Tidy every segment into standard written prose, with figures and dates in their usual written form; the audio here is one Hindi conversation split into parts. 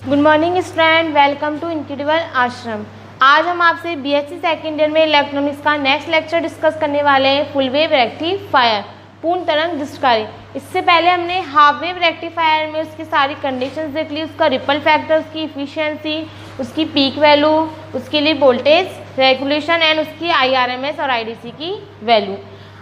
Good morning student, welcome to incredible Ashram. आज हम आपसे बीएससी सेकेंड ईयर में इलेक्ट्रॉनिक्स का नेक्स्ट लेक्चर डिस्कस करने वाले हैं, फुल वेव रेक्टिफायर, पूर्ण तरंग दृष्टिकारी। इससे पहले हमने हाफ वेव रेक्टिफायर में उसकी सारी कंडीशंस देख ली, उसका रिपल फैक्टर, उसकी इफिशिएंसी, उसकी पीक वैल्यू, उसके लिए वोल्टेज रेगुलेशन एंड उसकी आईआरएमएस और आईडीसी की वैल्यू।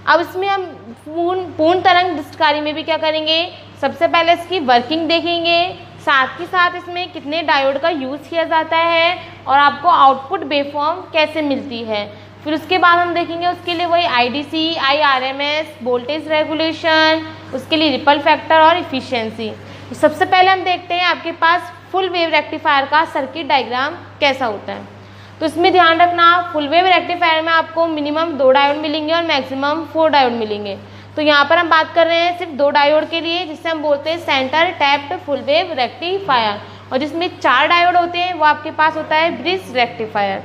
अब इसमें हम पूर्ण तरंग दृष्टिकारी में भी क्या करेंगे, सबसे पहले इसकी वर्किंग देखेंगे, साथ ही साथ इसमें कितने डायोड का यूज़ किया जाता है और आपको आउटपुट वेवफॉर्म कैसे मिलती है। फिर उसके बाद हम देखेंगे उसके लिए वही आईडीसी, आईआरएमएस, वोल्टेज रेगुलेशन, उसके लिए रिपल फैक्टर और इफिशिएंसी। तो सबसे पहले हम देखते हैं आपके पास फुल वेव रेक्टिफायर का सर्किट डायग्राम कैसा होता है। तो इसमें ध्यान रखना, फुल वेव रेक्टिफायर में आपको मिनिमम 2 डायोड मिलेंगे और मैक्सिमम 4 डायोड मिलेंगे। तो यहाँ पर हम बात कर रहे हैं सिर्फ 2 डायोड के लिए, जिससे हम बोलते हैं centre tapped full wave rectifier, और जिसमें 4 डायोड होते हैं वो आपके पास होता है ब्रिज रेक्टिफायर।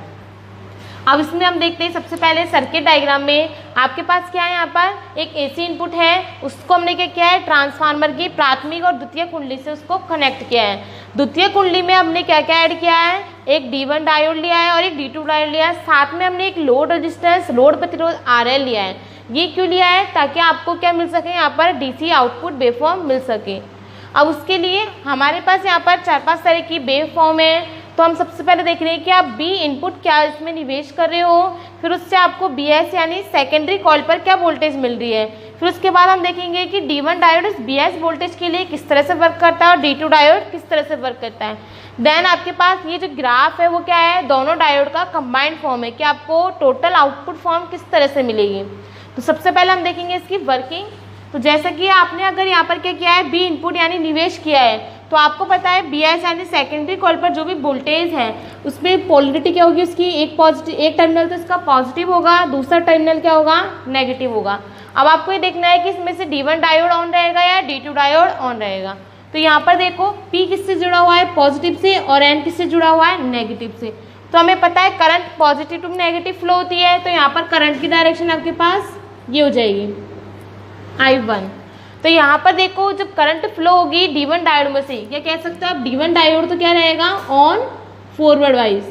अब इसमें हम देखते हैं सबसे पहले सर्किट डायग्राम में आपके पास क्या है, यहाँ पर एक एसी इनपुट है, उसको हमने क्या किया है, ट्रांसफार्मर की प्राथमिक और द्वितीय कुंडली से उसको कनेक्ट किया है। द्वितीय कुंडली में हमने क्या क्या ऐड किया है, एक D1 डायोड लिया है और एक D2 डायोड लिया है, साथ में हमने एक लोड रेजिस्टेंस, लोड प्रतिरोध RL लिया है। ये क्यों लिया है, ताकि आपको क्या मिल सके, यहाँ पर डीसी आउटपुट वेवफॉर्म मिल सके। अब उसके लिए हमारे पास यहाँ पर 4-5 तरह की वेवफॉर्म है। तो हम सबसे पहले देख रहे हैं कि आप बी इनपुट क्या इसमें निवेश कर रहे हो, फिर उससे आपको BS यानी सेकेंडरी कॉइल पर क्या वोल्टेज मिल रही है। फिर उसके बाद हम देखेंगे कि D1 डायोड इस BS वोल्टेज के लिए किस तरह से वर्क करता है और D2 डायोड किस तरह से वर्क करता है। देन आपके पास ये जो ग्राफ है वो क्या है, दोनों डायोड का कंबाइंड फॉर्म है कि आपको टोटल आउटपुट फॉर्म किस तरह से मिलेगी। तो सबसे पहले हम देखेंगे इसकी वर्किंग। तो जैसा कि आपने अगर यहाँ पर क्या किया है, बी इनपुट यानी निवेश किया है, तो आपको पता है BS यानी सेकेंडरी कॉइल पर जो भी वोल्टेज है उसमें पोलरिटी क्या होगी, उसकी एक टर्मिनल तो इसका पॉजिटिव होगा, दूसरा टर्मिनल क्या होगा, नेगेटिव होगा। अब आपको ये देखना है कि इसमें से D1 डायोड ऑन रहेगा या D2 डायोड ऑन रहेगा। तो यहाँ पर देखो P किससे जुड़ा हुआ है, पॉजिटिव से, और N किससे जुड़ा हुआ है, नेगेटिव से। तो हमें पता है current positive to negative flow होती है, तो यहाँ पर करंट की डायरेक्शन आपके पास ये हो जाएगी I1। तो यहाँ पर देखो जब करंट फ्लो होगी D1 डायोड में से, क्या कह सकते हो आप, D1 डायोड तो क्या रहेगा, ऑन फॉरवर्ड वाइज,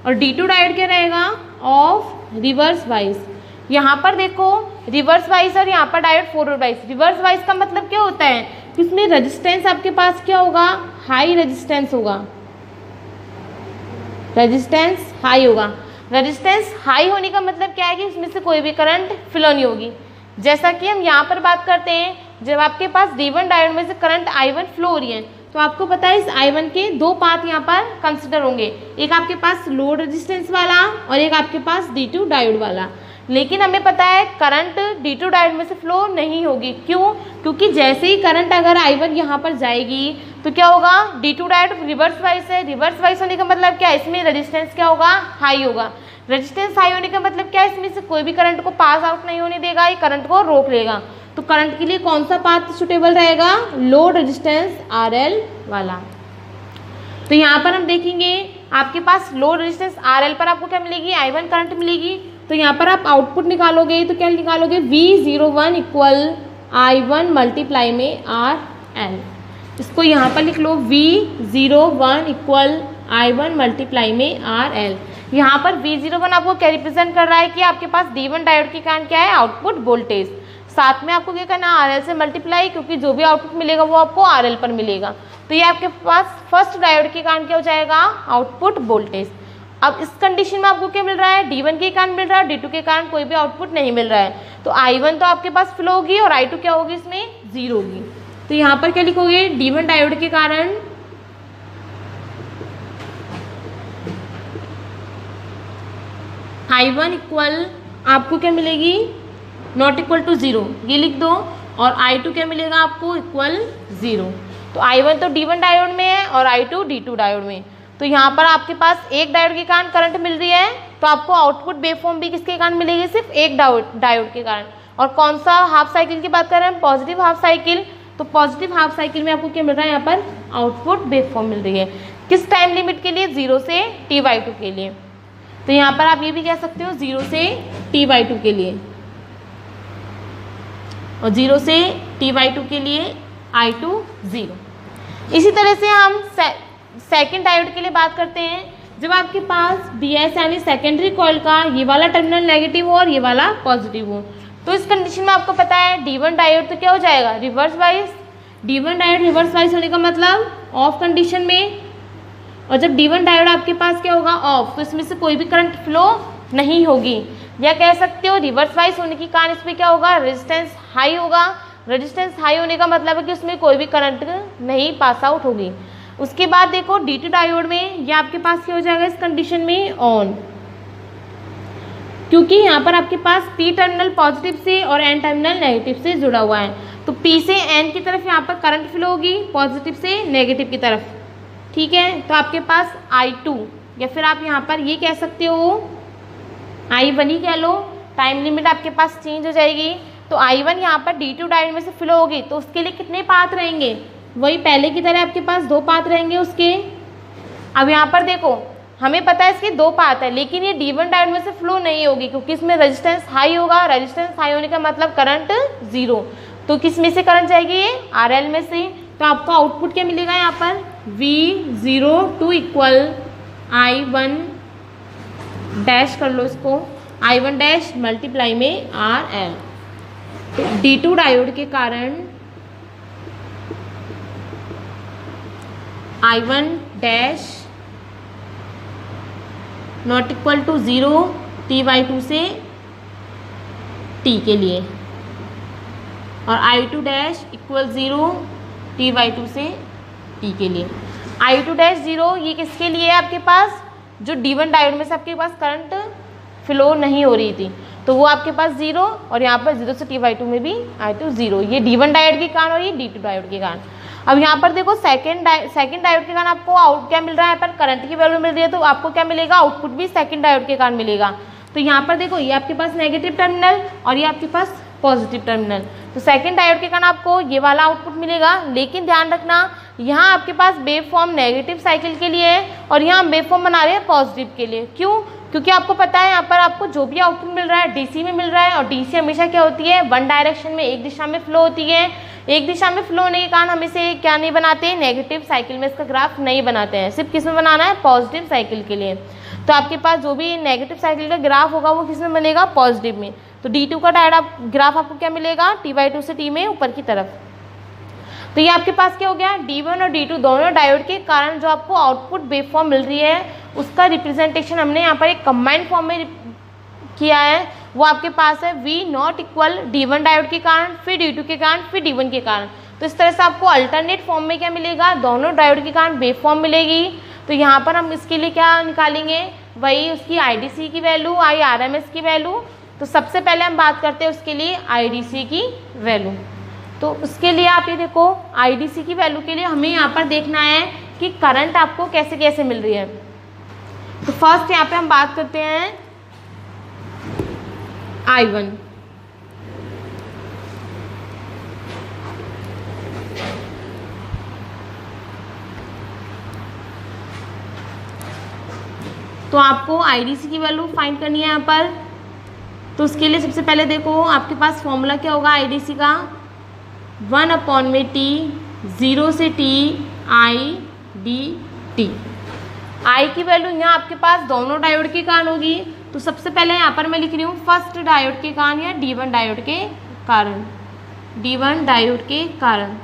और D2 डायोड क्या रहेगा, ऑफ रिवर्स वाइज। यहाँ पर देखो रिवर्स वाइज और यहाँ पर diode forward wise. Reverse wise का मतलब क्या होता है कि इसमें रेजिस्टेंस आपके पास क्या होगा, हाई रेजिस्टेंस होगा, रेजिस्टेंस हाई होगा। रेजिस्टेंस हाई होने का मतलब क्या है कि इसमें से कोई भी करंट फ्लो नहीं होगी। जैसा कि हम यहाँ पर बात करते हैं, जब आपके पास D1 डायोड में से करंट I1 फ्लो हो रही है, तो आपको पता है इस I1 के 2 पाथ यहाँ पर कंसिडर होंगे, एक आपके पास लोड रेजिस्टेंस वाला और एक आपके पास D2 डायोड वाला। लेकिन हमें पता है करंट D2 डायोड में से फ्लो नहीं होगी। क्यों? क्योंकि जैसे ही करंट अगर I1 यहाँ पर जाएगी तो क्या होगा, D2 डायोड रिवर्स वाइज है, रिवर्स वाइज होने का मतलब क्या है, इसमें रेजिस्टेंस क्या होगा, हाई होगा। रेजिस्टेंस हाई होने का मतलब क्या है, इसमें से कोई भी करंट को पास आउट नहीं होने देगा, ये करंट को रोक लेगा। तो करंट के लिए कौन सा पाथ सुटेबल रहेगा, लोड रेजिस्टेंस RL वाला। तो यहाँ पर हम देखेंगे आपके पास लोड रेजिस्टेंस RL पर आपको क्या मिलेगी, I1 करंट मिलेगी। तो यहाँ पर आप आउटपुट निकालोगे तो क्या निकालोगे, V01 इक्वल I1 मल्टीप्लाई में RL। इसको यहाँ पर लिख लो, V01 इक्वल I1 मल्टीप्लाई में RL। यहाँ पर V01 आपको क्या रिप्रेजेंट कर रहा है कि आपके पास D1 डायोड के कारण क्या है, आउटपुट वोल्टेज। साथ में आपको क्या करना, RL से मल्टीप्लाई, क्योंकि जो भी आउटपुट मिलेगा वो आपको RL पर मिलेगा। तो ये आपके पास फर्स्ट डायोड के कारण क्या हो जाएगा, आउटपुट वोल्टेज। अब इस कंडीशन में आपको क्या मिल रहा है, D1 के कारण मिल रहा है, D2 के कारण कोई भी आउटपुट नहीं मिल रहा है। तो I1 तो आपके पास फ्लो होगी और I2 क्या होगी, इसमें 0 होगी। तो यहाँ पर क्या लिखोगे, D1 डायोड के कारण I1 इक्वल आपको क्या मिलेगी, नॉट इक्वल टू 0, ये लिख दो, और I2 क्या मिलेगा आपको, इक्वल 0। तो I1 तो D1 डायोड में है और I2 D2 डायोड में। तो यहाँ पर आपके पास एक डायोड के कारण करंट मिल रही है, तो आपको आउटपुट वेवफॉर्म भी किसके कारण मिलेगी, सिर्फ एक डायोड के कारण। और कौन सा हाफ साइकिल की बात कर रहे हैं, पॉजिटिव हाफ साइकिल। तो पॉजिटिव हाफ साइकिल में आपको क्या मिल रहा है, यहाँ पर आउटपुट वेवफॉर्म मिल रही है। किस टाइम लिमिट के लिए, 0 से T/2 के लिए। तो यहाँ पर आप ये भी कह सकते हो 0 से T/2 के लिए, और 0 से T/2 के लिए I2 0। इसी तरह से हम सेकंड डायोड के लिए बात करते हैं। जब आपके पास BS यानी सेकेंडरी कॉइल का ये वाला टर्मिनल नेगेटिव हो और ये वाला पॉजिटिव हो, तो इस कंडीशन में आपको पता है D1 डायोड तो क्या हो जाएगा, reverse wise. D1 diode reverse wise होने का मतलब ऑफ कंडीशन में, और जब D1 डायोड आपके पास क्या होगा, ऑफ, तो इसमें से कोई भी करंट फ्लो नहीं होगी। या कह सकते हो रिवर्स वाइज होने के कारण इसमें क्या होगा, रेजिस्टेंस हाई होगा। रेजिस्टेंस हाई होने का मतलब है कि उसमें कोई भी करंट नहीं पास आउट होगी। उसके बाद देखो D2 डायोड में ये आपके पास क्या हो जाएगा इस कंडीशन में, ऑन, क्योंकि यहाँ पर आपके पास P टर्मिनल पॉजिटिव से और N टर्मिनल नेगेटिव से जुड़ा हुआ है। तो P से N की तरफ यहाँ पर करंट फ्लो होगी, पॉजिटिव से नेगेटिव की तरफ, ठीक है। तो आपके पास I2 या फिर आप यहाँ पर ये कह सकते हो I1 ही कह लो, टाइम लिमिट आपके पास चेंज हो जाएगी। तो I1 यहाँ पर D2 डायोड में से फ्लो होगी, तो उसके लिए कितने पाथ रहेंगे, वही पहले की तरह आपके पास 2 पाथ रहेंगे उसके। अब यहाँ पर देखो हमें पता है इसके 2 पाथ है, लेकिन ये D1 डायोड में से फ्लो नहीं होगी क्योंकि इसमें रेजिस्टेंस हाई होगा। रेजिस्टेंस हाई होने का मतलब करंट 0, तो किस में से करंट जाएगी, ये RL में से। तो आपको आउटपुट क्या मिलेगा यहाँ पर, V02 इक्वल I1 डैश कर लो इसको, I1 डैश मल्टीप्लाई में RL। तो D2 डायोड के कारण I1 dash not equal to 0 T/2 से T के लिए, और I2 डैश इक्वल 0 T/2 से T के लिए। I2 डैश 0 ये किसके लिए है, आपके पास जो D1 डायोड में से आपके पास करंट फ्लो नहीं हो रही थी, तो वो आपके पास 0, और यहाँ पर 0 से T/2 में भी I2 0, ये D1 डायोड के कारण और ये D2 डायोड के कारण। अब यहाँ पर देखो सेकंड डायोड के कारण आपको आउट क्या मिल रहा है, पर करंट की वैल्यू मिल रही है, तो आपको क्या मिलेगा, आउटपुट भी सेकंड डायोड के कारण मिलेगा। तो यहाँ पर देखो ये आपके पास नेगेटिव टर्मिनल और ये आपके पास पॉजिटिव टर्मिनल, तो सेकंड डायोड के कारण आपको ये वाला आउटपुट मिलेगा। लेकिन ध्यान रखना यहाँ आपके पास वेव फॉर्म नेगेटिव साइकिल के लिए है और यहाँ वेव फॉर्म बना रहे हैं पॉजिटिव के लिए। क्यों, क्योंकि आपको पता है यहाँ पर आपको जो भी आउटपुट मिल रहा है DC में मिल रहा है, और DC हमेशा क्या होती है, वन डायरेक्शन में, एक दिशा में फ्लो होती है। एक दिशा में फ्लो होने के कारण हम इसे क्या नहीं बनाते, नेगेटिव साइकिल में इसका ग्राफ नहीं बनाते हैं, सिर्फ किस में बनाना है, पॉजिटिव साइकिल के लिए। तो आपके पास जो भी नेगेटिव साइकिल का ग्राफ होगा वो किस में बनेगा, पॉजिटिव में। तो D2 का डायोड ग्राफ आपको क्या मिलेगा, T/2 से T में ऊपर की तरफ। तो ये आपके पास क्या हो गया, D1 और D2 दोनों डायोड के कारण जो आपको आउटपुट वेव फॉर्म मिल रही है उसका रिप्रेजेंटेशन हमने यहाँ पर एक कंबाइंड फॉर्म में किया है। वो आपके पास है V0 इक्वल D1 डायोड के कारण, फिर D2 के कारण, फिर D1 के कारण। तो इस तरह से आपको अल्टरनेट फॉर्म में क्या मिलेगा, दोनों डायोड के कारण वेव फॉर्म मिलेगी। तो यहाँ पर हम इसके लिए क्या निकालेंगे, वही उसकी IDC की वैल्यू, IRMS की वैल्यू। तो सबसे पहले हम बात करते हैं उसके लिए IDC की वैल्यू। तो उसके लिए आप ये देखो IDC की वैल्यू के लिए हमें यहाँ पर देखना है कि करंट आपको कैसे कैसे मिल रही है। तो फर्स्ट यहाँ पे हम बात करते हैं I1। तो आपको IDC की वैल्यू फाइंड करनी है यहाँ पर। तो उसके लिए सबसे पहले देखो आपके पास फॉर्मूला क्या होगा IDC का, 1/T 0 से T IDT। I की वैल्यू यहाँ आपके पास दोनों डायोड के कारण होगी। तो सबसे पहले यहाँ पर मैं लिख रही हूँ फर्स्ट डायोड के कारण या D1 डायोड के कारण, D1 डायोड के कारण।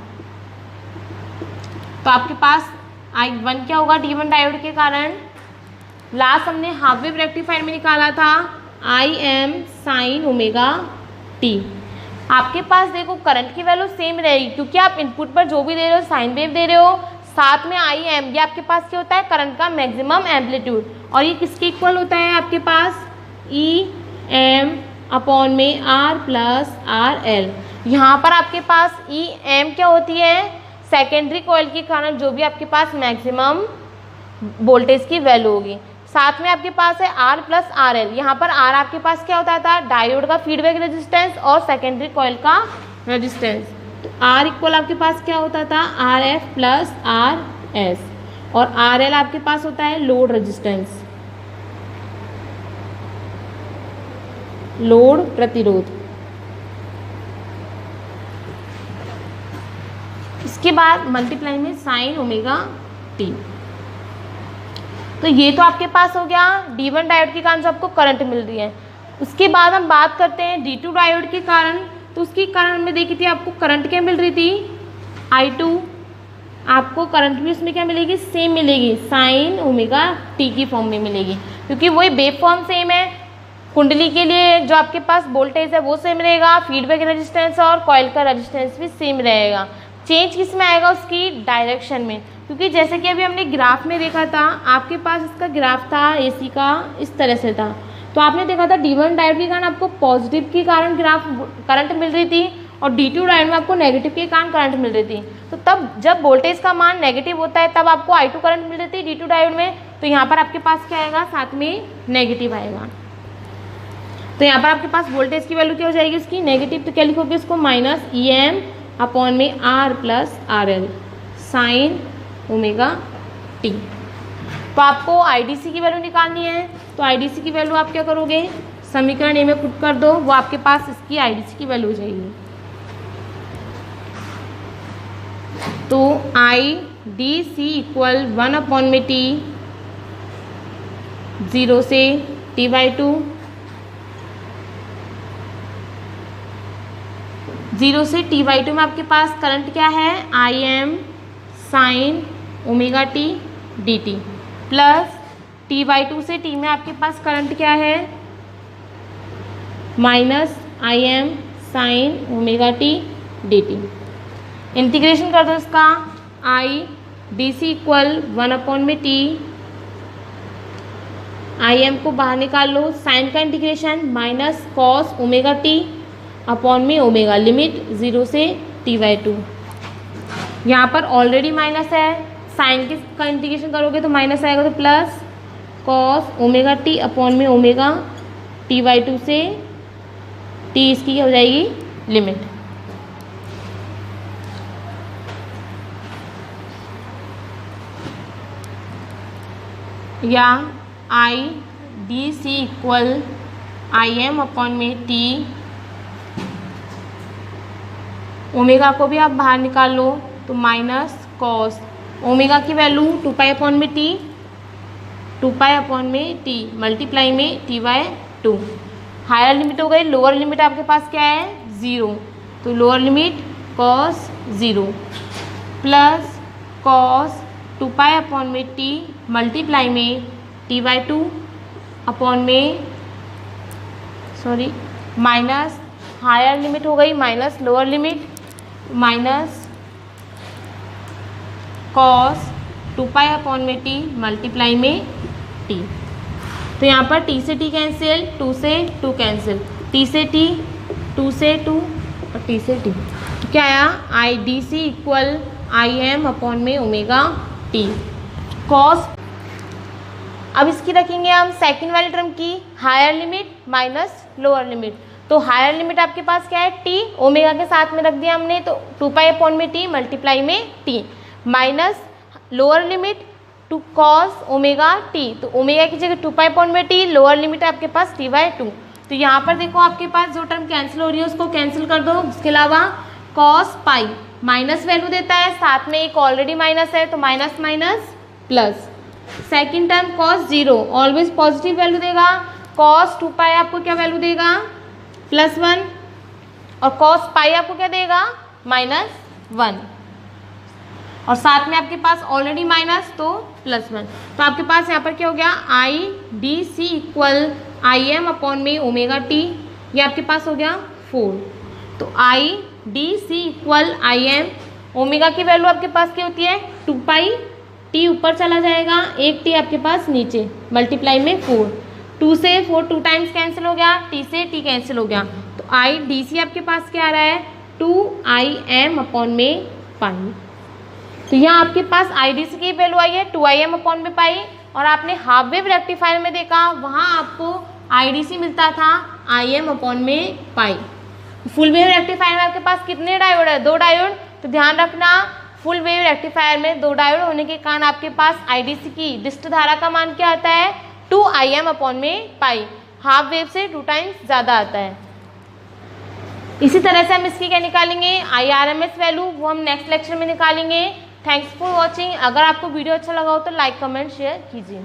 तो आपके पास I1 क्या होगा, D1 डायोड के कारण। लास्ट हमने हाफ वेव रेक्टिफायर में निकाला था IM sin ओमेगा T। आपके पास देखो करंट की वैल्यू सेम रहेगी क्योंकि आप इनपुट पर जो भी दे रहे हो साइन वेव दे रहे हो, साथ में IM ये आपके पास क्या होता है, करंट का मैक्सिमम एम्पलीट्यूड, और ये किसके इक्वल होता है आपके पास, EM में R प्लस RL। यहाँ पर आपके पास EM क्या होती है, सेकेंडरी कॉइल के कारण जो भी आपके पास मैक्सिमम वोल्टेज की वैल्यू होगी। साथ में आपके पास है R प्लस RL। यहाँ पर R आपके पास क्या होता था, डायोड का फीडबैक रेजिस्टेंस और सेकेंडरी कॉइल का रेजिस्टेंस। तो R इक्वल आपके पास क्या होता था, RF प्लस RS, और RL आपके पास होता है लोड रेजिस्टेंस, लोड प्रतिरोध। इसके बाद मल्टीप्लाई में साइन ओमेगा T। तो ये तो आपके पास हो गया D1 डायोड के कारण जो आपको करंट मिल रही है। उसके बाद हम बात करते हैं D2 डायोड के कारण। तो उसके कारण हमने देखी थी आपको करंट क्या मिल रही थी, I2। आपको करंट भी उसमें क्या मिलेगी, सेम मिलेगी, साइन ओमेगा टी की फॉर्म में मिलेगी, क्योंकि वही वेव फॉर्म सेम है। कुंडली के लिए जो आपके पास वोल्टेज है वो सेम रहेगा, फीडबैक रेजिस्टेंस और कॉइल का रेजिस्टेंस भी सेम रहेगा। चेंज किस में आएगा, उसकी डायरेक्शन में, क्योंकि जैसे कि अभी हमने ग्राफ में देखा था, आपके पास इसका ग्राफ था AC का, इस तरह से था। तो आपने देखा था D1 डायोड के कारण आपको पॉजिटिव के कारण ग्राफ करंट मिल रही थी और D2 डायोड में आपको नेगेटिव के कारण करंट मिल रही थी। तो तब जब वोल्टेज का मान नेगेटिव होता है तब आपको I2 करंट मिल रही थी D2 डायोड में। तो यहाँ पर आपके पास क्या आएगा, साथ में नेगेटिव आएगा। तो यहाँ पर आपके पास वोल्टेज की वैल्यू क्या हो जाएगी उसकी, नेगेटिव। तो क्या लिखोगे उसको, माइनस EM अपॉन में R plus RL sine omega T. तो आपको IDC की वैल्यू निकालनी है। तो IDC की वैल्यू आप क्या करोगे, समीकरण ए में पुट कर दो, वो आपके पास इसकी IDC की वैल्यू हो जाएगी। तो IDC इक्वल 1 अपॉन में T 0 से T/2, 0 से T/2 में आपके पास करंट क्या है, IM sine omega T dt plus T/2 से T में आपके पास करंट क्या है, minus IM sine omega T dt। Integration कर दो इसका, IDC इक्वल 1 अपॉन में T, IM को बाहर निकाल लो, साइन का integration minus cos omega T upon में ओमेगा, लिमिट 0 से T/2। यहाँ पर ऑलरेडी माइनस है, साइन का इंटीग्रेशन करोगे तो माइनस आएगा, तो plus cos omega T upon में ओमेगा T/2 से T इसकी हो जाएगी लिमिट। या IDC इक्वल IM अपॉन में T, ओमेगा को भी आप बाहर निकाल लो, तो माइनस कॉस ओमेगा की वैल्यू 2 अपॉन में T, 2 अपॉन में T मल्टीप्लाई में T/2। हायर लिमिट हो गई, लोअर लिमिट आपके पास क्या है, 0। तो lower limit cos 0 plus cos 2 upon में T मल्टीप्लाई में T/2 अपॉन में माइनस हायर लिमिट हो गई minus lower limit, minus cos 2 upon में T मल्टीप्लाई में T। तो यहाँ पर T से T कैंसिल, 2 से 2 कैंसिल, T से T, 2 से 2 और T से T। तो क्या आया, IDC इक्वल IM अपॉन में ओमेगा T कॉस। अब इसकी रखेंगे हम सेकंड वाली टर्म की, higher limit minus lower limit. तो हायर लिमिट आपके पास क्या है, T, ओमेगा के साथ में रख दिया हमने, तो 2 अपॉन में T मल्टीप्लाई में T minus lower limit to cos omega T। तो ओमेगा की जगह 2 अपॉन में T, लोअर लिमिट है आपके पास T/2। तो यहाँ पर देखो आपके पास जो टर्म कैंसिल हो रही है उसको कैंसिल कर दो। उसके अलावा कॉस पाई माइनस वैल्यू देता है, साथ में एक ऑलरेडी माइनस है, तो minus minus plus. Second term cos 0 always positive value देगा, कॉस 2 पाई आपको क्या वैल्यू देगा, +1, और कॉस पाई आपको क्या देगा, -1, और साथ में आपके पास ऑलरेडी माइनस, तो +1। तो आपके पास यहाँ पर क्या हो गया, IDC इक्वल IM अपॉन में ओमेगा T, ये आपके पास हो गया 4। तो IDC इक्वल IM, ओमेगा की वैल्यू आपके पास क्या होती है 2 पाई, T ऊपर चला जाएगा, एक T आपके पास नीचे, मल्टीप्लाई में 4, 2 से 4 2 टाइम्स कैंसिल हो गया, T से T कैंसिल हो गया। तो IDC आपके पास क्या आ रहा है, 2IM अपॉन में पाई। तो यहाँ आपके पास IDC की वैल्यू आई है 2IM अपॉन में पाई, और आपने हाफ वेव रेक्टिफायर में देखा वहाँ आपको IDC मिलता था IM अपॉन में पाई। फुल वेव रेक्टिफायर में आपके पास कितने डायोड है, 2 डायोड। तो ध्यान रखना फुल वेव रेक्टिफायर में 2 डायोड होने के कारण आपके पास IDC की डिस्ट धारा का मान क्या आता है, 2IM अपॉन में पाई, हाफ वेव से 2 टाइम्स ज़्यादा आता है। इसी तरह से हम इसकी क्या निकालेंगे, IRMS वैल्यू, वो हम नेक्स्ट लेक्चर में निकालेंगे। Thanks for watching. अगर आपको वीडियो अच्छा लगा हो तो लाइक कमेंट शेयर कीजिए।